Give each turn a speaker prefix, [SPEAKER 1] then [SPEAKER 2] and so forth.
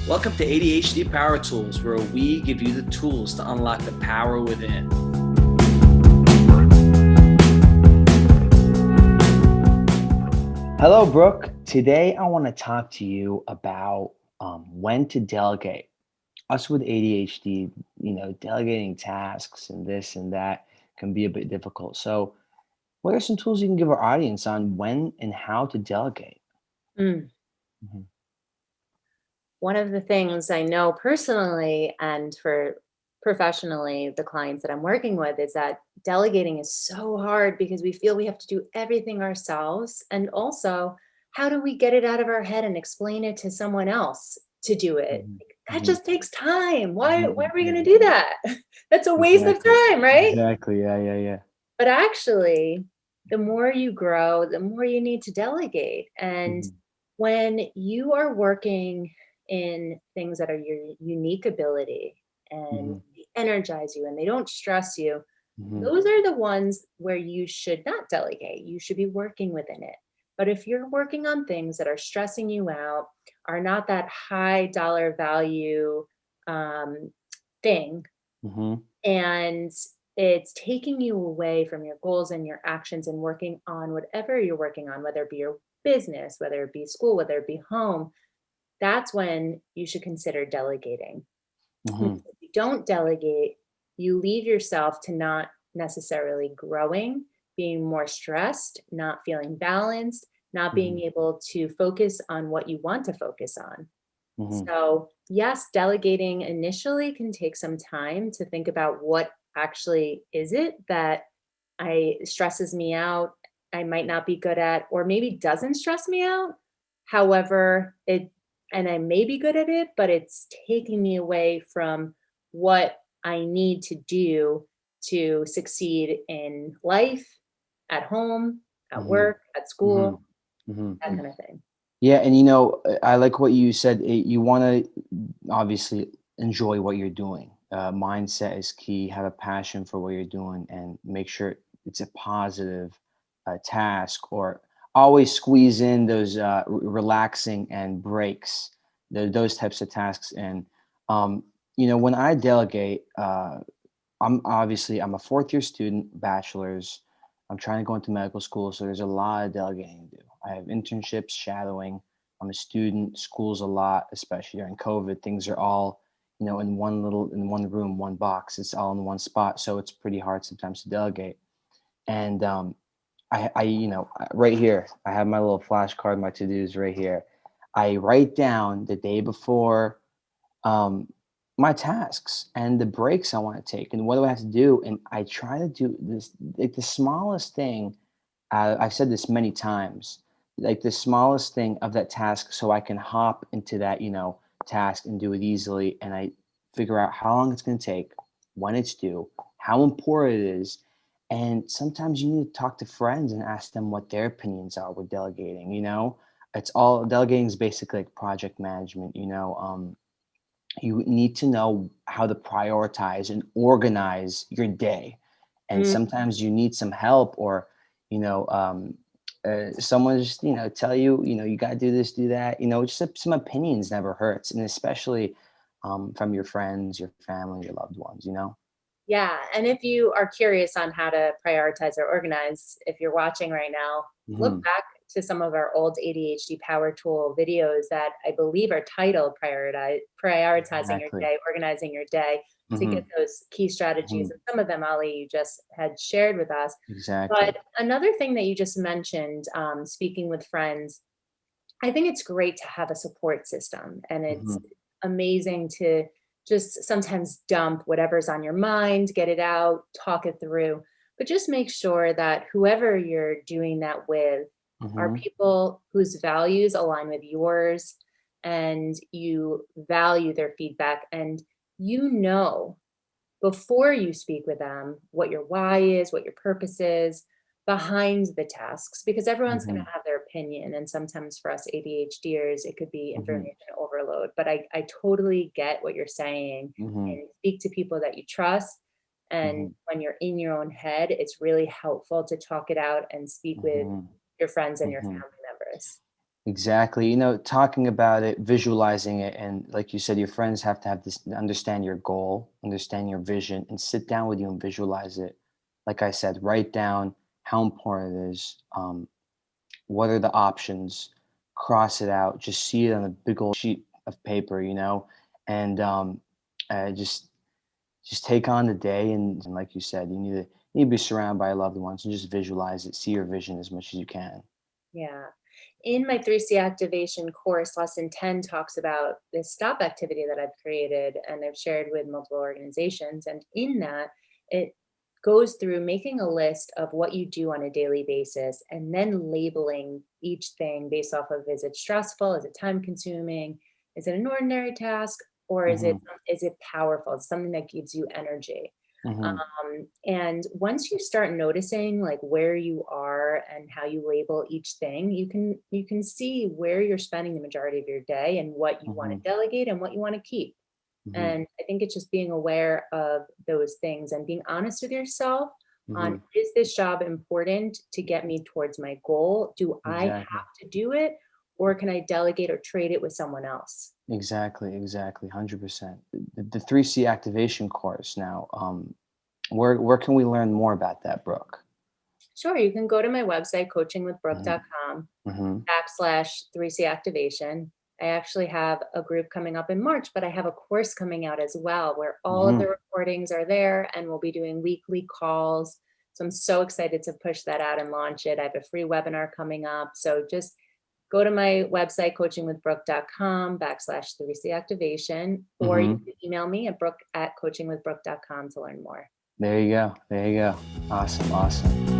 [SPEAKER 1] Welcome to ADHD Power Tools, where we give you the tools to unlock the power within. Hello, Brooke. Today, I want to talk to you about when to delegate. Us with ADHD, delegating tasks and this and that can be a bit difficult. So, what are some tools you can give our audience on when and how to delegate?
[SPEAKER 2] Mm.
[SPEAKER 1] Mhm.
[SPEAKER 2] One of the things I know personally and for professionally, the clients that I'm working with is that delegating is so hard because we feel we have to do everything ourselves. And also, how do we get it out of our head and explain it to someone else to do it?
[SPEAKER 1] Mhm.
[SPEAKER 2] That
[SPEAKER 1] Mhm.
[SPEAKER 2] just takes time. Why
[SPEAKER 1] Mhm.
[SPEAKER 2] are we going to do
[SPEAKER 1] Mhm.
[SPEAKER 2] that? That's a waste of
[SPEAKER 1] Exactly.
[SPEAKER 2] time, right?
[SPEAKER 1] Exactly. Yeah.
[SPEAKER 2] But actually, the more you grow, the more you need to delegate. And
[SPEAKER 1] Mhm.
[SPEAKER 2] when you are working in things that are your unique ability and
[SPEAKER 1] Mhm.
[SPEAKER 2] they energize you and they don't stress you,
[SPEAKER 1] Mhm.
[SPEAKER 2] those are the ones where you should not delegate. You should be working within it. But if you're working on things that are stressing you out, are not that high dollar value um, thing,
[SPEAKER 1] Mhm.
[SPEAKER 2] and it's taking you away from your goals and your actions and working on whatever you're working on, whether it be your business, whether it be school, whether it be home, that's when you should consider delegating. Because
[SPEAKER 1] Mhm.
[SPEAKER 2] if you don't delegate, you leave yourself to not necessarily growing, being more stressed, not feeling balanced, not being
[SPEAKER 1] Mhm.
[SPEAKER 2] able to focus on what you want to focus on.
[SPEAKER 1] Mhm.
[SPEAKER 2] So, yes, delegating initially can take some time to think about what actually is it that I stresses me out, I might not be good at, or maybe doesn't stress me out. However, and I may be good at it, but it's taking me away from what I need to do to succeed in life, at home, at
[SPEAKER 1] Mhm.
[SPEAKER 2] work, at
[SPEAKER 1] Mhm.
[SPEAKER 2] school,
[SPEAKER 1] Mhm.
[SPEAKER 2] that kind of thing.
[SPEAKER 1] Yeah, and I like what you said. You want to obviously enjoy what you're doing. Mindset is key. Have a passion for what you're doing, and make sure it's a positive task. Or always squeeze in those relaxing and breaks. Those types of tasks. And um, when I delegate, I'm a fourth year student, bachelor's. I'm trying to go into medical school, so there's a lot of delegating to do. I have internships, shadowing. I'm a student. School's a lot, especially during COVID. Things are all, in one room, one box. It's all in one spot, so it's pretty hard sometimes to delegate. And right here, I have my little flashcard, my to dos right here. I write down the day before um, my tasks and the breaks I want to take and what do I have to do. And I try to do this, like the smallest thing. I've said this many times, like the smallest thing of that task, so I can hop into that, task and do it easily. And I figure out how long it's going to take, when it's due, how important it is. And sometimes you need to talk to friends and ask them what their opinions are with delegating. It's all delegating is basically like project management. You need to know how to prioritize and organize your day. And
[SPEAKER 2] Mm,
[SPEAKER 1] sometimes you need some help or, someone just, tell you, you got to do this, do that, just some opinions never hurts. And especially from your friends, your family, your loved ones.
[SPEAKER 2] yeah, and if you are curious on how to prioritize or organize, if you're watching right now, look
[SPEAKER 1] Hmm.
[SPEAKER 2] back to some of our old ADHD Power Tool videos that I believe are titled Prioritizing Your
[SPEAKER 1] Exactly.
[SPEAKER 2] Day, Organizing Your Day, to get
[SPEAKER 1] Hmm.
[SPEAKER 2] those key strategies.
[SPEAKER 1] Hmm.
[SPEAKER 2] And some of them, Ali, you just had shared with us.
[SPEAKER 1] Exactly.
[SPEAKER 2] But another thing that you just mentioned, speaking with friends, I think it's great to have a support system, and it's
[SPEAKER 1] Hmm.
[SPEAKER 2] amazing to just sometimes dump whatever's on your mind, get it out, talk it through. But just make sure that whoever you're doing that with are
[SPEAKER 1] Hmm.
[SPEAKER 2] people whose values align with yours and you value their feedback and you know before you speak with them what your why is, what your purpose is behind the tasks, because everyone's going
[SPEAKER 1] Hmm.
[SPEAKER 2] to have their opinion. And sometimes for us ADHDers, it could be
[SPEAKER 1] Hmm.
[SPEAKER 2] information overload. But I totally get what you're saying.
[SPEAKER 1] Hmm.
[SPEAKER 2] And speak to people that you trust. And
[SPEAKER 1] Hmm.
[SPEAKER 2] when you're in your own head, it's really helpful to talk it out and speak with
[SPEAKER 1] Hmm.
[SPEAKER 2] your friends and your
[SPEAKER 1] Hmm.
[SPEAKER 2] family members.
[SPEAKER 1] Exactly. You know, talking about it, visualizing it, and like you said, your friends have this, understand your goal, understand your vision, and sit down with you and visualize it. Like I said, write down how important it is. What are the options? Cross it out. Just see it on a big old sheet of paper, you know, and just take on the day. And like you said, you need to be surrounded by loved ones and just visualize it. See your vision as much as you can.
[SPEAKER 2] Yeah. In my 3C activation course, lesson 10 talks about this stop activity that I've created and I've shared with multiple organizations. And in that, it goes through making a list of what you do on a daily basis and then labeling each thing based off of, is it stressful? Is it time consuming? Is it an ordinary task? Or
[SPEAKER 1] Hmm.
[SPEAKER 2] is it powerful? It's something that gives you energy.
[SPEAKER 1] Hmm.
[SPEAKER 2] And once you start noticing like where you are and how you label each thing, you can see where you're spending the majority of your day and what you want to
[SPEAKER 1] Hmm.
[SPEAKER 2] delegate and what you want to keep.
[SPEAKER 1] Hmm.
[SPEAKER 2] And I think it's just being aware of those things and being honest with yourself on,
[SPEAKER 1] Hmm.
[SPEAKER 2] is this job important to get me towards my goal? Do I
[SPEAKER 1] Exactly.
[SPEAKER 2] have to do it? Or can I delegate or trade it with someone else?
[SPEAKER 1] Exactly. Exactly. 100%. The 3C activation course now. Where can we learn more about that, Brooke?
[SPEAKER 2] Sure, you can go to my website,
[SPEAKER 1] Hmm.
[SPEAKER 2] coachingwithbrooke.com
[SPEAKER 1] Hmm.
[SPEAKER 2] backslash 3C activation. I actually have a group coming up in March, but I have a course coming out as well where all of
[SPEAKER 1] Hmm.
[SPEAKER 2] the recordings are there and we'll be doing weekly calls. So I'm so excited to push that out and launch it. I have a free webinar coming up. So just go to my website, coachingwithbrooke.com backslash 3C activation, or you
[SPEAKER 1] Hmm.
[SPEAKER 2] can email me at brooke at coachingwithbrooke.com to learn more.
[SPEAKER 1] There you go. There you go. Awesome. Awesome.